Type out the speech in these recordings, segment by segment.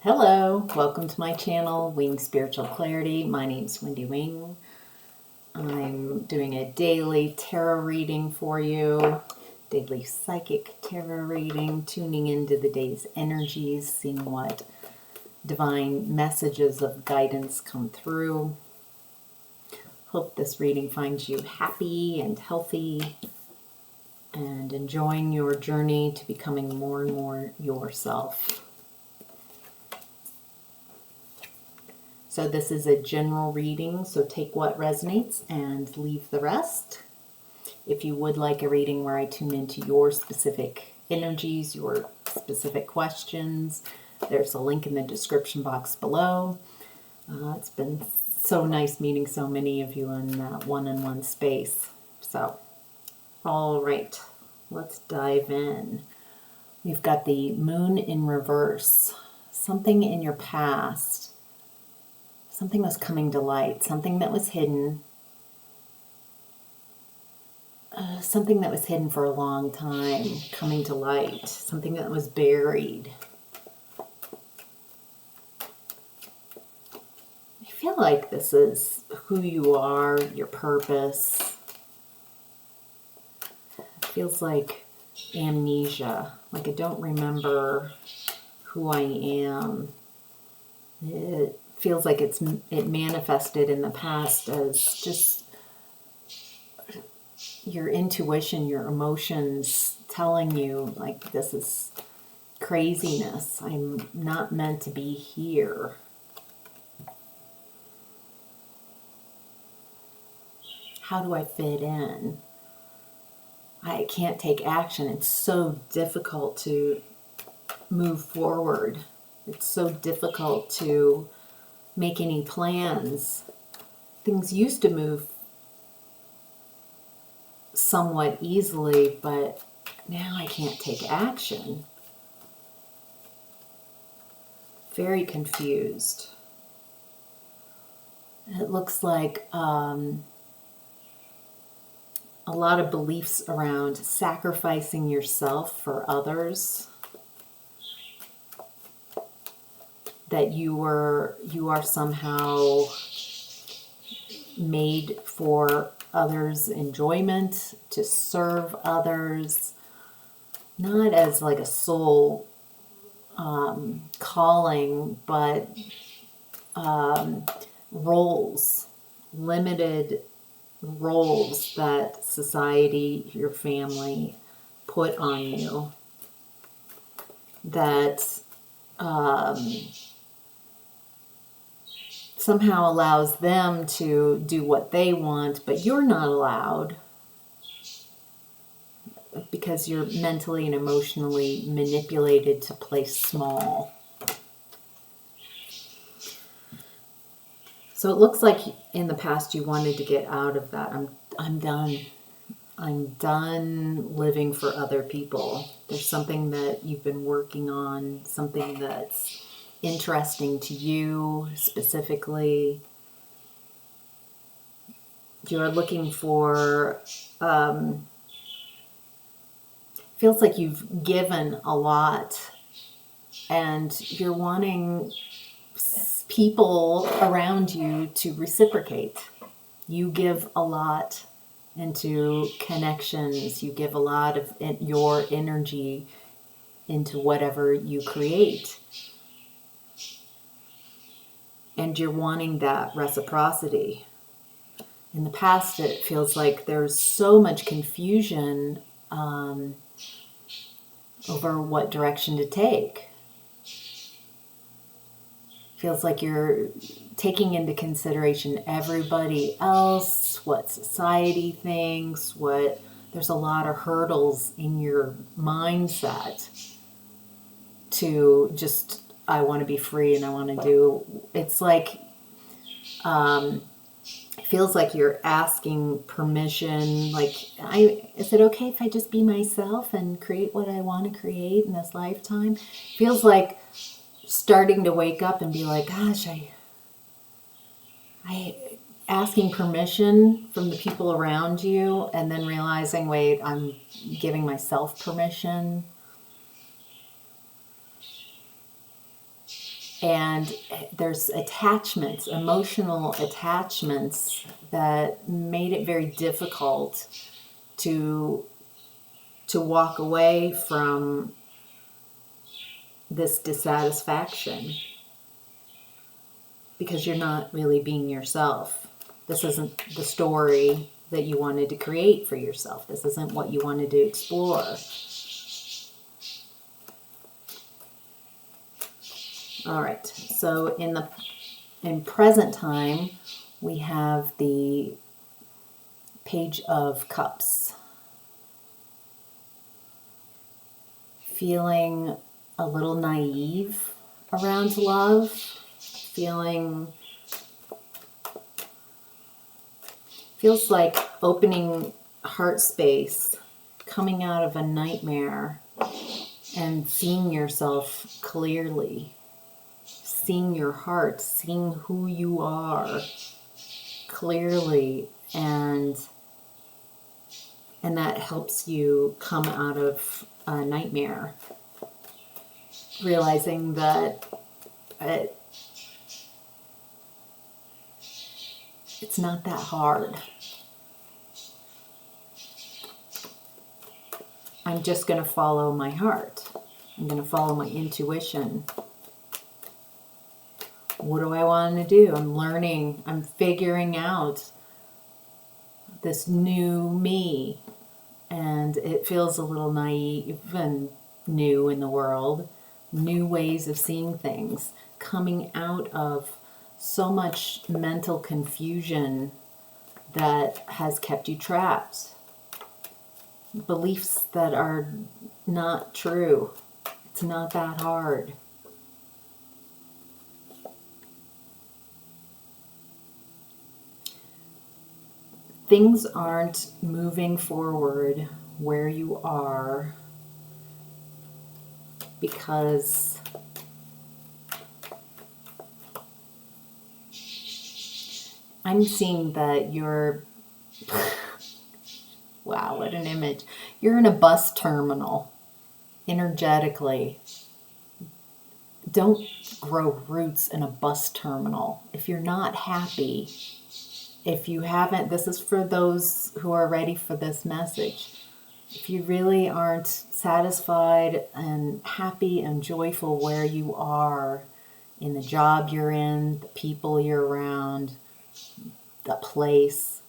Hello, welcome to my channel, Wing Spiritual Clarity. My name's Wendy Wing. I'm doing a daily tarot reading for you, daily psychic tarot reading, tuning into the day's energies, seeing what divine messages of guidance come through. Hope this reading finds you happy and healthy and enjoying your journey to becoming more and more yourself. So this is a general reading, so take what resonates and leave the rest. If you would like a reading where I tune into your specific energies, your specific questions, there's a link in the description box below. It's been so nice meeting so many of you in that one-on-one space. So, all right, let's dive in. We've got the moon in reverse. Something in your past. Something was coming to light, something that was hidden, something that was hidden for a long time, coming to light, something that was buried. I feel like this is who you are, your purpose. It feels like amnesia, like I don't remember who I am. It feels like it manifested in the past as just your intuition, your emotions telling you like this is craziness. I'm not meant to be here. How do I fit in? I can't take action. It's so difficult to move forward. It's so difficult to make any plans. Things used to move somewhat easily, but now I can't take action. Very confused. It looks like a lot of beliefs around sacrificing yourself for others. That you are somehow made for others' enjoyment, to serve others, not as like a soul calling, but roles, limited roles that society, your family put on you that somehow allows them to do what they want, but you're not allowed because you're mentally and emotionally manipulated to play small. So it looks like in the past you wanted to get out of that. I'm done. I'm done living for other people. There's something that you've been working on, something that's interesting to you specifically. You're looking for, feels like you've given a lot and you're wanting people around you to reciprocate. You give a lot into connections. You give a lot of your energy into whatever you create. And you're wanting that reciprocity. In the past, it feels like there's so much confusion over what direction to take. Feels like you're taking into consideration everybody else, what society thinks, there's a lot of hurdles in your mindset to just, I want to be free and I want to do, it's like, it feels like you're asking permission, like, is it okay if I just be myself and create what I want to create in this lifetime? Feels like starting to wake up and be like, gosh, I asking permission from the people around you and then realizing, wait, I'm giving myself permission. And there's attachments, emotional attachments that made it very difficult to walk away from this dissatisfaction, because you're not really being yourself. This isn't the story that you wanted to create for yourself. This isn't what you wanted to explore. All right, so in present time, we have the Page of Cups. Feeling a little naive around love, feels like opening heart space, coming out of a nightmare and seeing yourself clearly, seeing your heart, seeing who you are clearly, and that helps you come out of a nightmare, realizing that it's not that hard. I'm just going to follow my heart. I'm going to follow my intuition. What do I want to do? I'm learning. I'm figuring out this new me. And it feels a little naive and new in the world. New ways of seeing things. Coming out of so much mental confusion that has kept you trapped. Beliefs that are not true. It's not that hard. Things aren't moving forward where you are because I'm seeing that you're, wow, what an image. You're in a bus terminal, energetically. Don't grow roots in a bus terminal. If you're not happy, if you haven't, this is for those who are ready for this message. If you really aren't satisfied and happy and joyful where you are, in the job you're in, the people you're around, the place,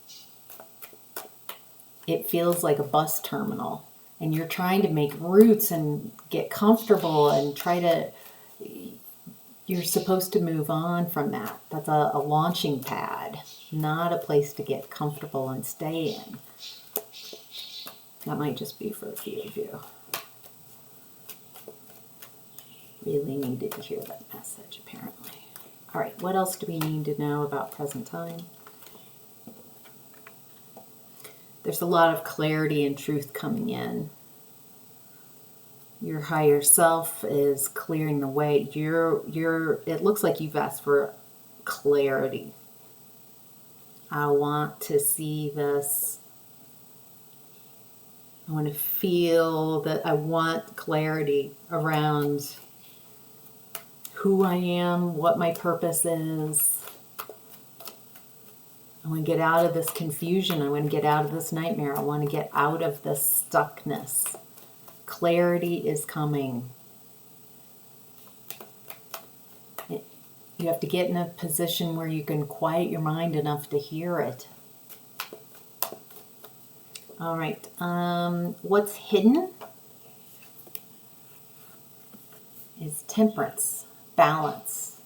it feels like a bus terminal. And you're trying to make roots and get comfortable and you're supposed to move on from that. That's a launching pad, not a place to get comfortable and stay in. That might just be for a few of you. Really needed to hear that message, apparently. All right, what else do we need to know about present time? There's a lot of clarity and truth coming in. Your higher self is clearing the way. It looks like you've asked for clarity. I want to see this. I want to feel that. I want clarity around who I am, what my purpose is. I want to get out of this confusion. I want to get out of this nightmare. I want to get out of this stuckness. Clarity is coming. You have to get in a position where you can quiet your mind enough to hear it. All right. What's hidden is temperance, balance.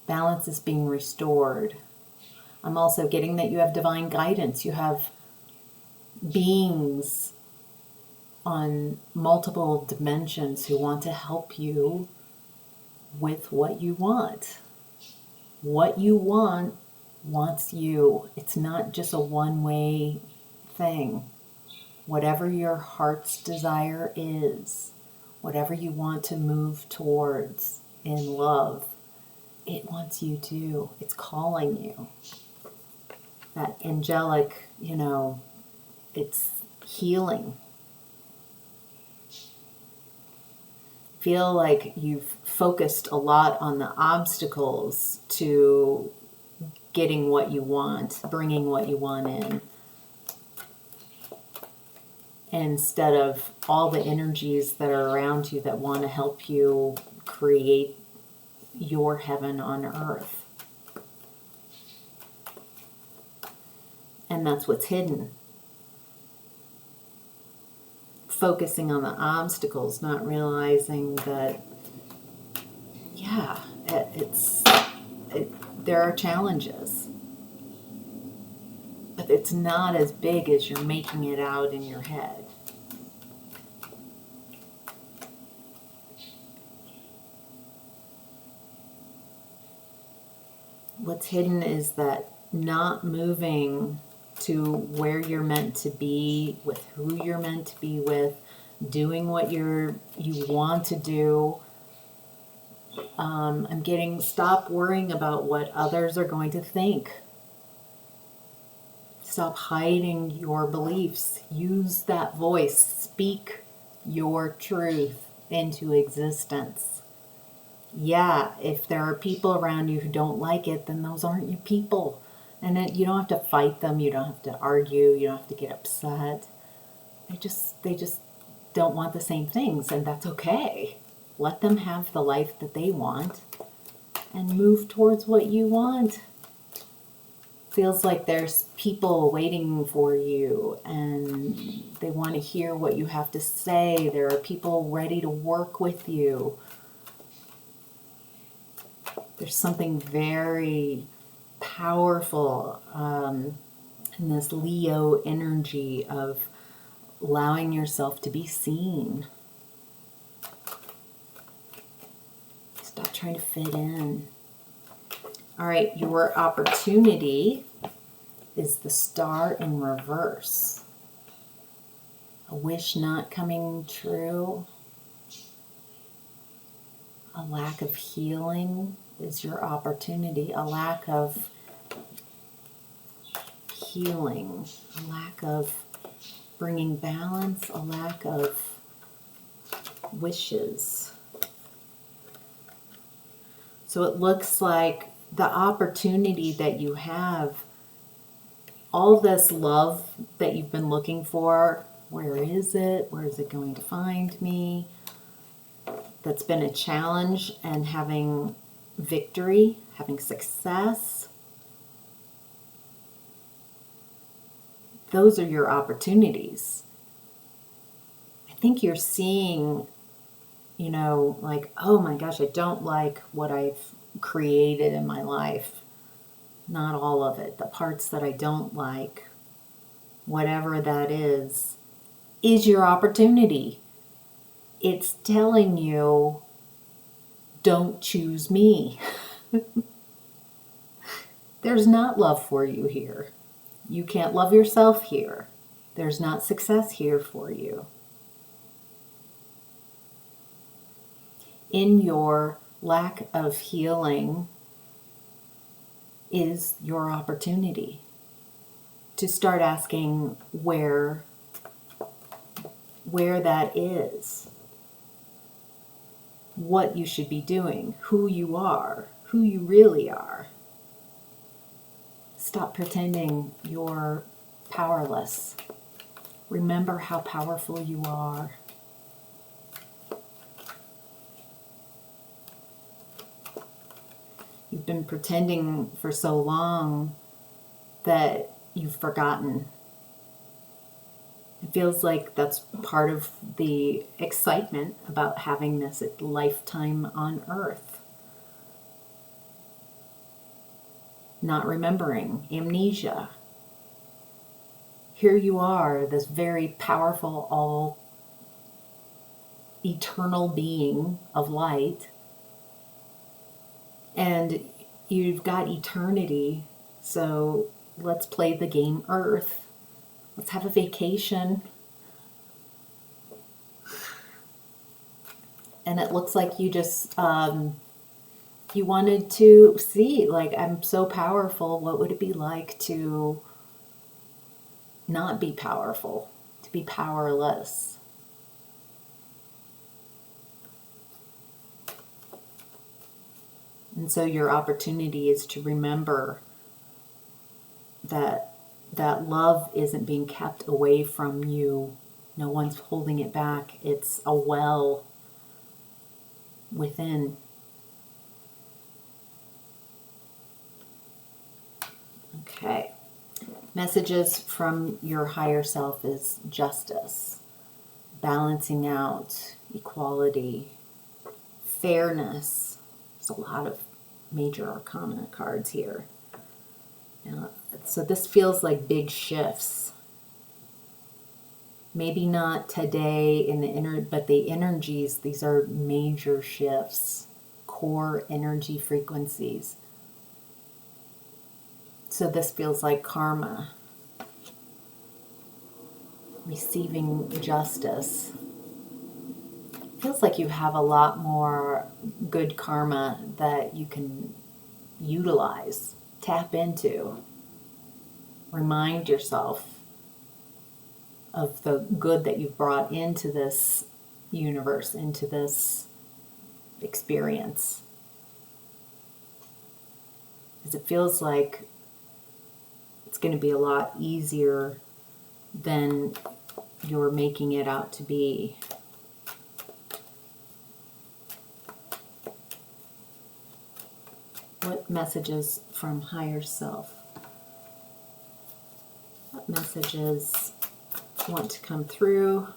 Balance is being restored. I'm also getting that you have divine guidance. You have beings on multiple dimensions who want to help you with what you want. What you want wants you. It's not just a one-way thing. Whatever your heart's desire is, whatever you want to move towards in love, it wants you to. It's calling you. That angelic, it's healing. feel like you've focused a lot on the obstacles to getting what you want, bringing what you want in, instead of all the energies that are around you that want to help you create your heaven on earth. And that's what's hidden. Focusing on the obstacles, not realizing that, yeah, there are challenges. But it's not as big as you're making it out in your head. What's hidden is that not moving to where you're meant to be, with who you're meant to be with, doing what you want to do. Stop worrying about what others are going to think. Stop hiding your beliefs. Use that voice. Speak your truth into existence. Yeah, if there are people around you who don't like it, then those aren't your people. And then you don't have to fight them. You don't have to argue. You don't have to get upset. They just don't want the same things, and that's okay. Let them have the life that they want and move towards what you want. Feels like there's people waiting for you and they want to hear what you have to say. There are people ready to work with you. There's something very powerful in this Leo energy of allowing yourself to be seen. Stop trying to fit in. All right, your opportunity is the Star in reverse. A wish not coming true. A lack of healing is your opportunity. A lack of healing. A lack of bringing balance. A lack of wishes. So it looks like the opportunity that you have, all this love that you've been looking for, where is it? Where is it going to find me? That's been a challenge, and having victory, having success. Those are your opportunities. I think you're seeing, like, oh my gosh, I don't like what I've created in my life. Not all of it. The parts that I don't like, whatever that is your opportunity. It's telling you, don't choose me. There's not love for you here. You can't love yourself here. There's not success here for you. In your lack of healing is your opportunity to start asking where that is, what you should be doing, who you are, who you really are. Stop pretending you're powerless. Remember how powerful you are. You've been pretending for so long that you've forgotten. It feels like that's part of the excitement about having this lifetime on Earth. Not remembering, amnesia. Here you are, this very powerful, all eternal being of light. And you've got eternity, so let's play the game Earth. Let's have a vacation. And it looks like you just, you wanted to see, like, I'm so powerful, what would it be like to not be powerful, to be powerless? And so your opportunity is to remember that love isn't being kept away from you. No one's holding it back. It's a well within. Okay. Messages from your higher self is justice, balancing out, equality, fairness. There's a lot of major arcana cards here. So this feels like big shifts. Maybe not today in the but the energies, these are major shifts, core energy frequencies. So this feels like karma, receiving justice. Feels like you have a lot more good karma that you can utilize, tap into. Remind yourself of the good that you've brought into this universe, into this experience. Because it feels like it's going to be a lot easier than you're making it out to be. What messages from higher self? What messages want to come through?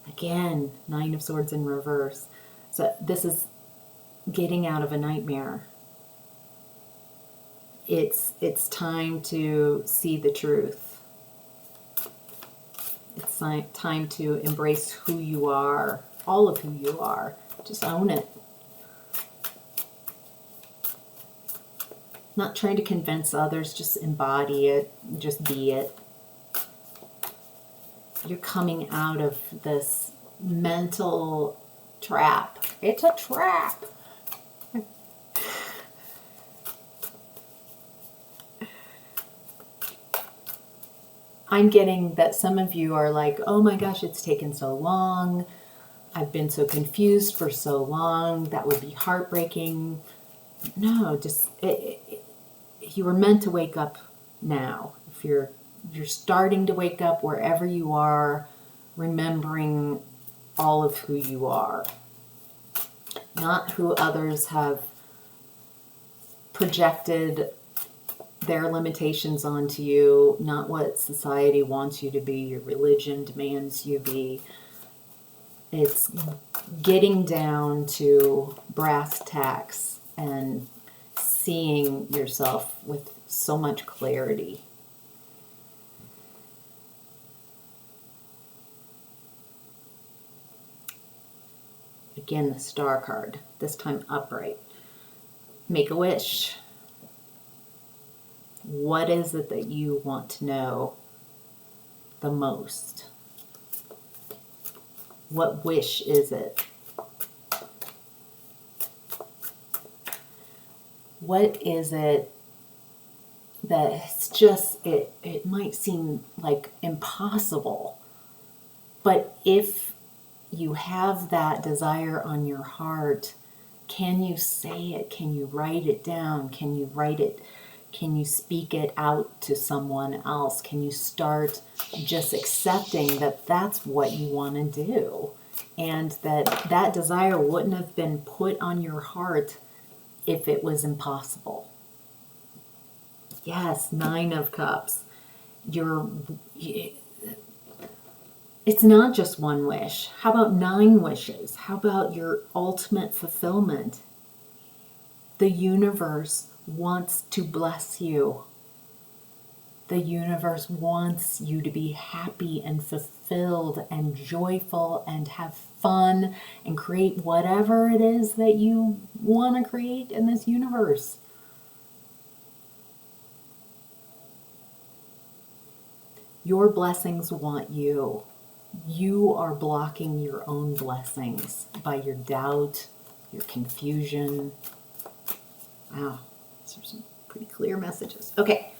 Again, Nine of Swords in reverse. So this is getting out of a nightmare. It's time to see the truth. It's time to embrace who you are, all of who you are. Just own it. Not trying to convince others, just embody it, just be it. You're coming out of this mental trap. It's a trap. I'm getting that some of you are like, oh my gosh, it's taken so long. I've been so confused for so long. That would be heartbreaking. No, just you were meant to wake up now. If you're starting to wake up wherever you are, remembering all of who you are, not who others have projected their limitations onto you, not what society wants you to be, your religion demands you be. It's getting down to brass tacks and seeing yourself with so much clarity. Again, the Star card, this time upright. Make a wish. What is it that you want to know the most? What wish is it? What is it that's just, it might seem like impossible, but if you have that desire on your heart, can you say it? Can you write it down? Can you write it? Can you speak it out to someone else? Can you start just accepting that that's what you want to do? And that desire wouldn't have been put on your heart if it was impossible. Yes, Nine of Cups. It's not just one wish. How about 9 wishes? How about your ultimate fulfillment? The universe wants to bless you. The universe wants you to be happy and fulfilled and joyful and have fun and create whatever it is that you want to create in this universe. Your blessings want you. You are blocking your own blessings by your doubt, your confusion. Wow, these are some pretty clear messages. Okay,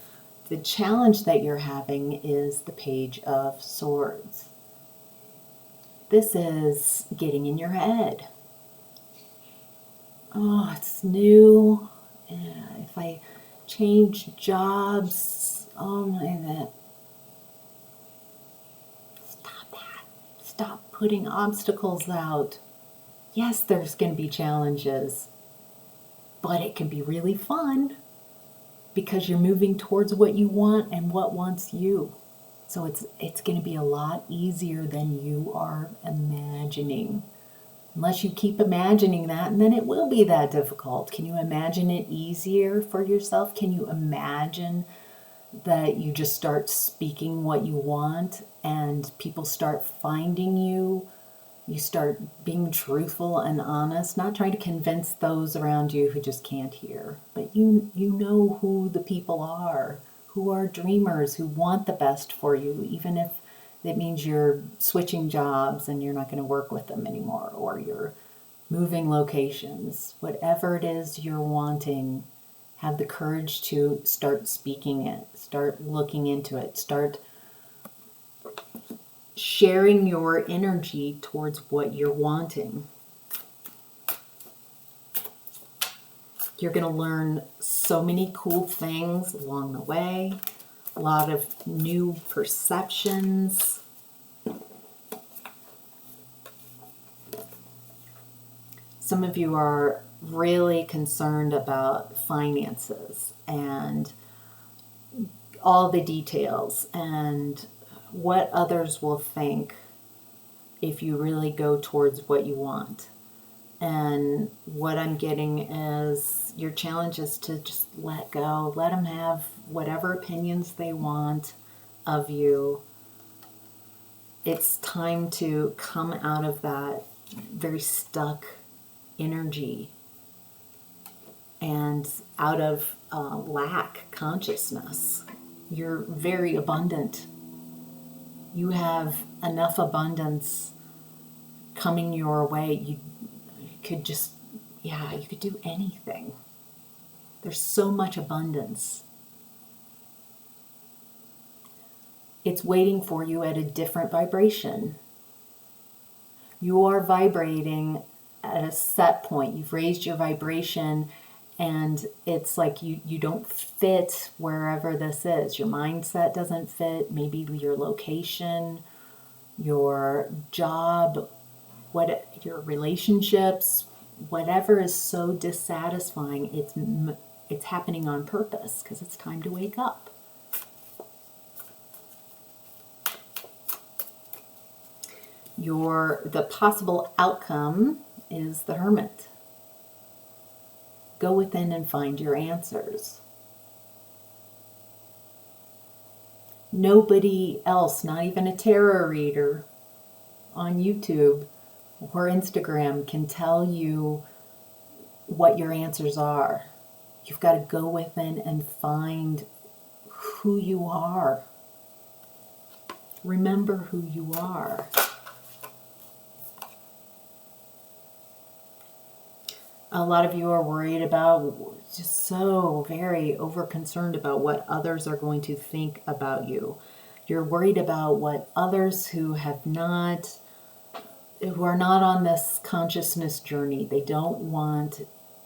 the challenge that you're having is the Page of Swords. This is getting in your head. oh, it's new. If I change jobs, oh my, that. Stop that. Stop putting obstacles out. Yes, there's going to be challenges, but it can be really fun because you're moving towards what you want and what wants you. So it's going to be a lot easier than you are imagining. Unless you keep imagining that, and then it will be that difficult. Can you imagine it easier for yourself? Can you imagine that you just start speaking what you want and people start finding you? You start being truthful and honest, not trying to convince those around you who just can't hear. But you know who the people are, who are dreamers, who want the best for you, even if it means you're switching jobs and you're not going to work with them anymore, or you're moving locations. Whatever it is you're wanting, have the courage to start speaking it, start looking into it, start sharing your energy towards what you're wanting. You're going to learn so many cool things along the way, a lot of new perceptions. Some of you are really concerned about finances and all the details and what others will think if you really go towards what you want. And what I'm getting is your challenge is to just let go, let them have whatever opinions they want of you. It's time to come out of that very stuck energy and out of lack consciousness. You're very abundant. You have enough abundance coming your way. You could just, you could do anything. There's so much abundance. It's waiting for you at a different vibration. You are vibrating at a set point. You've raised your vibration, and it's like you don't fit wherever this is. Your mindset doesn't fit, maybe your location, your job, your relationships, whatever is so dissatisfying, it's happening on purpose because it's time to wake up. The possible outcome is the Hermit. Go within and find your answers. Nobody else, not even a tarot reader on YouTube or Instagram, can tell you what your answers are. You've got to go within and find who you are. Remember who you are. A lot of you are worried about, just so very over-concerned about what others are going to think about you. You're worried about what others who are not on this consciousness journey, they don't want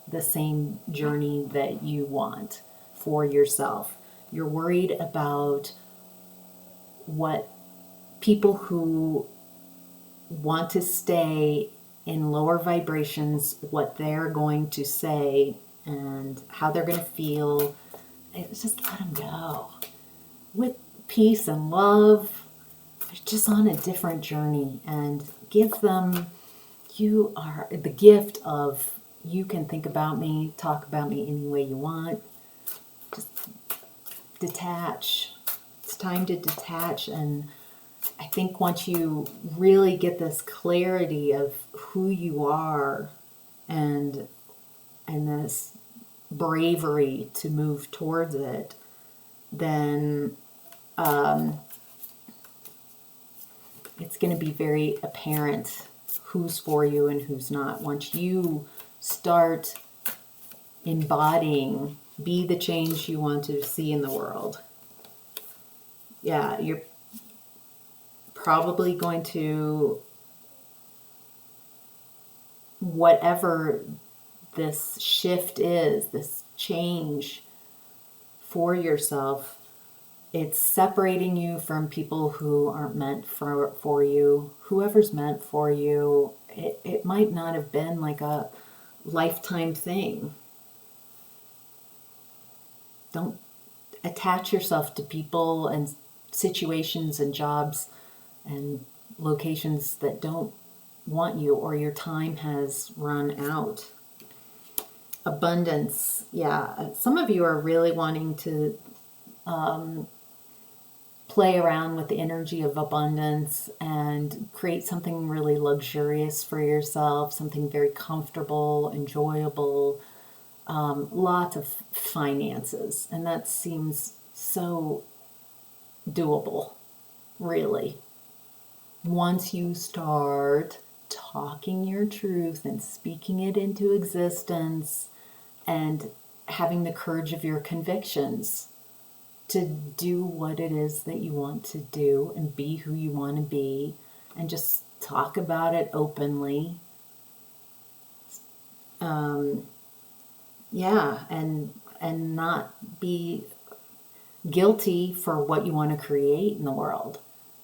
the same journey that you want for yourself. You're worried about what people who want to stay in lower vibrations, what they're going to say and how they're going to feel. It's just let them go. With peace and love, they're just on a different journey, and give them, you are the gift of, you can think about me, talk about me any way you want. Just detach. It's time to detach. And I think once you really get this clarity of who you are and this bravery to move towards it, then it's going to be very apparent who's for you and who's not. Once you start embodying, be the change you want to see in the world. Yeah, you're probably going to, whatever this shift is, this change for yourself, it's separating you from people who aren't meant for you. Whoever's meant for you, it might not have been like a lifetime thing. Don't attach yourself to people and situations and jobs and locations that don't want you, or your time has run out. Abundance. Yeah, some of you are really wanting to play around with the energy of abundance and create something really luxurious for yourself, something very comfortable, enjoyable, lots of finances. And that seems so doable, really. Once you start talking your truth and speaking it into existence and having the courage of your convictions to do what it is that you want to do and be who you want to be, and just talk about it openly. And not be guilty for what you want to create in the world.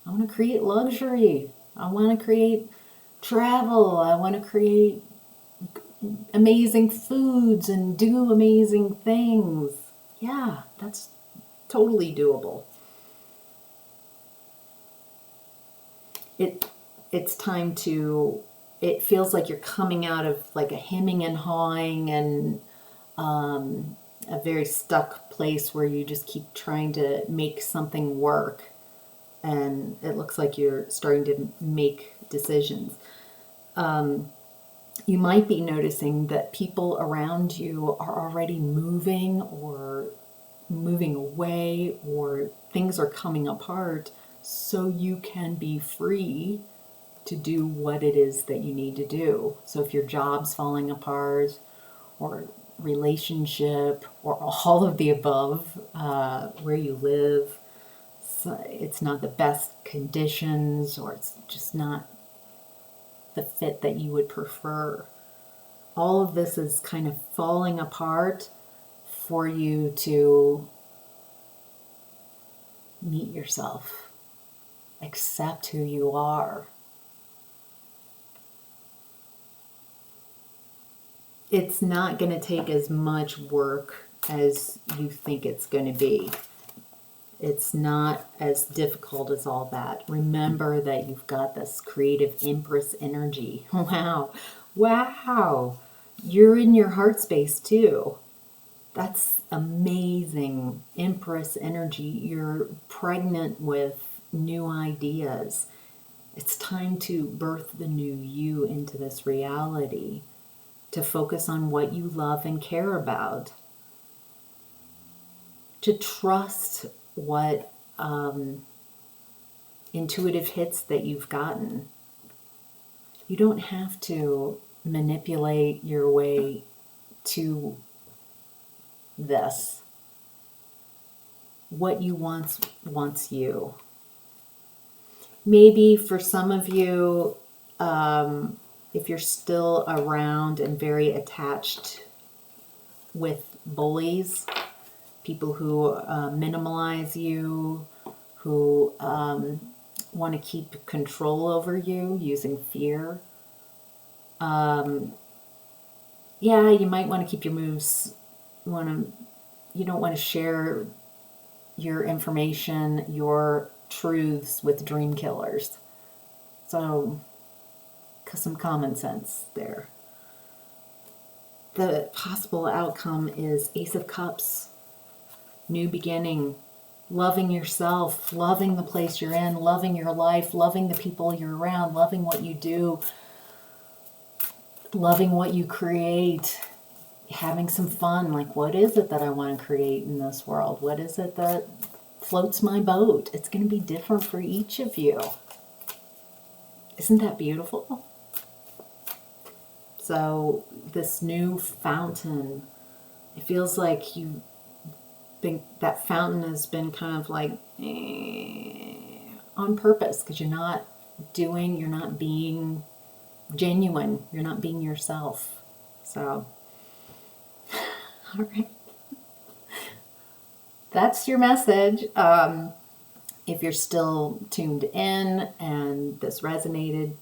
I want to create luxury. I want to create travel. I want to create amazing foods and do amazing things. Yeah, that's totally doable. It's time to, it feels like you're coming out of like a hemming and hawing and a very stuck place where you just keep trying to make something work, and it looks like you're starting to make decisions. You might be noticing that people around you are already moving or moving away, or things are coming apart, so you can be free to do what it is that you need to do. So if your job's falling apart, or relationship, or all of the above, where you live, so it's not the best conditions, or it's just not the fit that you would prefer. All of this is kind of falling apart for you to meet yourself, accept who you are. It's not going to take as much work as you think it's going to be. It's not as difficult as all that. Remember that you've got this creative Empress energy. Wow. Wow. You're in your heart space too. That's amazing. Empress energy. You're pregnant with new ideas. It's time to birth the new you into this reality, to focus on what you love and care about, to trust what intuitive hits that you've gotten. You don't have to manipulate your way to this. What you want wants you. Maybe for some of you, if you're still around and very attached with bullies, people who minimalize you, who want to keep control over you using fear, you might want to keep your moves. You don't want to share your information, your truths with dream killers. So, some common sense there. The possible outcome is Ace of Cups, new beginning, loving yourself, loving the place you're in, loving your life, loving the people you're around, loving what you do, loving what you create, having some fun. Like, what is it that I want to create in this world? What is it that floats my boat? It's going to be different for each of you. Isn't that beautiful? So this new fountain, it feels like that fountain has been kind of like on purpose, because you're not being genuine, you're not being yourself. So All right. That's your message. If you're still tuned in and this resonated,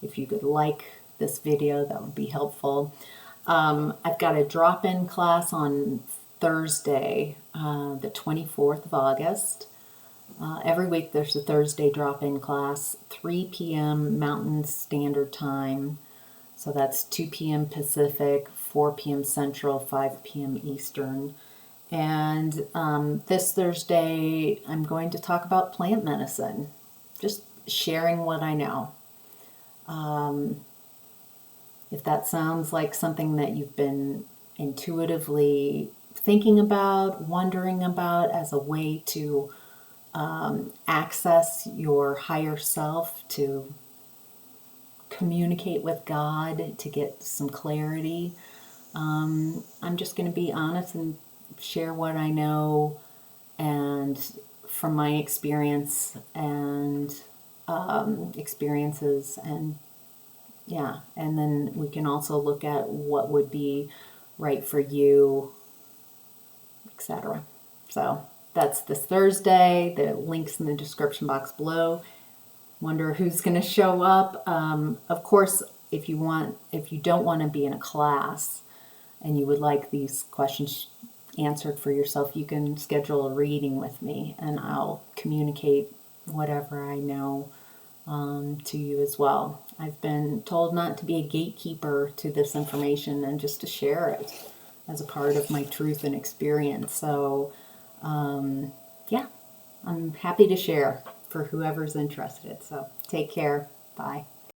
if you could like this video, that would be helpful. I've got a drop-in class on Thursday, the 24th of August. Every week there's a Thursday drop-in class, 3 p.m. Mountain Standard Time. So that's 2 p.m. Pacific, 4 p.m. Central, 5 p.m. Eastern. And this Thursday, I'm going to talk about plant medicine, just sharing what I know. If that sounds like something that you've been intuitively thinking about, wondering about as a way to access your higher self, to communicate with God, to get some clarity, I'm just going to be honest and share what I know and from my experience and experiences, and yeah, and then we can also look at what would be right for you, etc. So that's this Thursday. The link's in the description box below. Wonder who's going to show up. Of course, if you don't want to be in a class and you would like these questions answered for yourself, you can schedule a reading with me and I'll communicate whatever I know to you as well. I've been told not to be a gatekeeper to this information and just to share it as a part of my truth and experience. So yeah, I'm happy to share for whoever's interested. So take care. Bye.